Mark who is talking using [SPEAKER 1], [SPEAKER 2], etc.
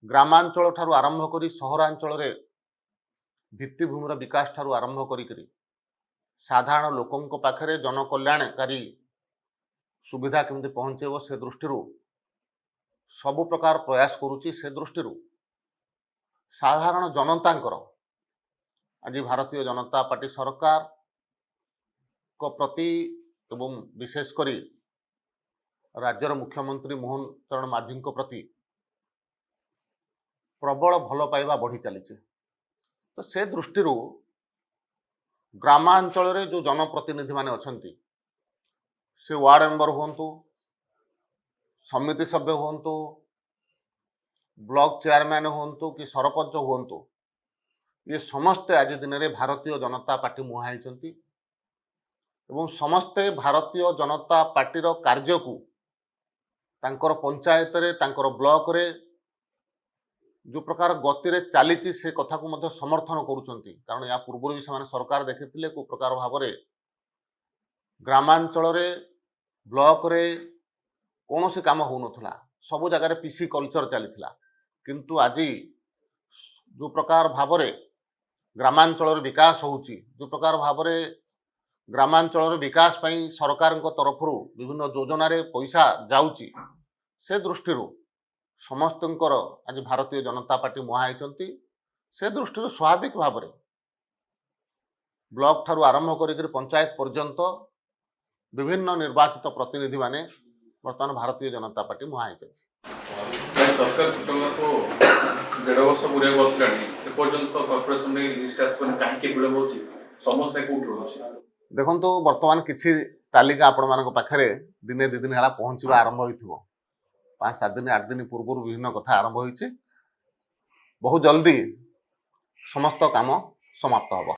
[SPEAKER 1] ଗ୍ରାମାଞ୍ଚଳ ଠାରୁ ଆରମ୍ଭ କରି ସହରାଞ୍ଚଳରେ ଭିତ୍ତିଭୂମିର ବିକାଶ ଠାରୁ ଆରମ୍ଭ କରିକରି ସାଧାରଣ ଲୋକଙ୍କ ପାଖରେ ଜନକଲ୍ୟାଣକାରୀ ସୁବିଧା କେମିତି ପହଞ୍ଚାଇବ ସେ ଦୃଷ୍ଟିରୁ ସବୁ ପ୍ରକାର ପ୍ରୟାସ କରୁଛି। ସେ ଦୃଷ୍ଟିରୁ ସାଧାରଣ ଜନତାଙ୍କର ଆଜି ଭାରତୀୟ ଜନତା ପାର୍ଟି ସରକାରଙ୍କ ପ୍ରତି ଏବଂ ବିଶେଷ କରି ରାଜ୍ୟର ମୁଖ୍ୟମନ୍ତ୍ରୀ ମୋହନ ଚରଣ ମାଝୀଙ୍କ ପ୍ରତି ପ୍ରବଳ ଭଲ ପାଇବା ବଢ଼ି ଚାଲିଛି। ତ ସେ ଦୃଷ୍ଟିରୁ ଗ୍ରାମାଞ୍ଚଳରେ ଯେଉଁ ଜନପ୍ରତିନିଧିମାନେ ଅଛନ୍ତି, ସେ ୱାର୍ଡ ମେମ୍ବର ହୁଅନ୍ତୁ, ସମିତି ସଭ୍ୟ ହୁଅନ୍ତୁ, ବ୍ଲକ ଚେୟାରମ୍ୟାନ୍ ହୁଅନ୍ତୁ କି ସରପଞ୍ଚ ହୁଅନ୍ତୁ, ये समस्ते आज दिन में भारतीय जनता पार्टी मुहां होइछंती एवं समस्ते भारतीय जनता पार्टी कार्य को तांकर पंचायत रे तांकर ब्लॉक रे जो प्रकार गति रे चली से कथा को मध्य समर्थन करुछंती। कारण या पूर्व भी से सरकार देखिथिले को प्रकार भाव रे ग्रामांचल रे ब्लॉक रे कौन से काम हो नथला, सब जगह पीसी कल्चर चलीथिला। किंतु आज जो प्रकार भाव रे ग्रामांचल विकास होउची, जो प्रकार भाव रे ग्रामांचल विकास पई सरकार तरफ विभिन्न योजना रे पैसा जाउची, से दृष्टि समस्तंकर आज भारतीय जनता पार्टी मुहां होइछंती। से दृष्टि स्वाभाविक भाव रे ब्लॉक ठारू आरंभ करी पंचायत पर्यंत विभिन्न निर्वाचित प्रतिनिधि माने वर्तमान भारतीय जनता पार्टी मुहां होइछंती।
[SPEAKER 2] सरकार सेप्टेम्बर को 1.5 वर्ष पूरे बसलानी एपर्यंत कॉर्पोरेशन में लिस्ट आसपन काहे विलंब होची, समस्या कोठ रहउची?
[SPEAKER 1] देखंतु वर्तमान किछि तालिका आपण मानक पाखरे दिने 2 दिन हला पहुंचबा आरंभ होइथिबो। 5-7 दिन 8 दिन पूर्व विभिन्न कथा आरंभ होइछि। बहुत जल्दी समस्त काम समाप्त होबो।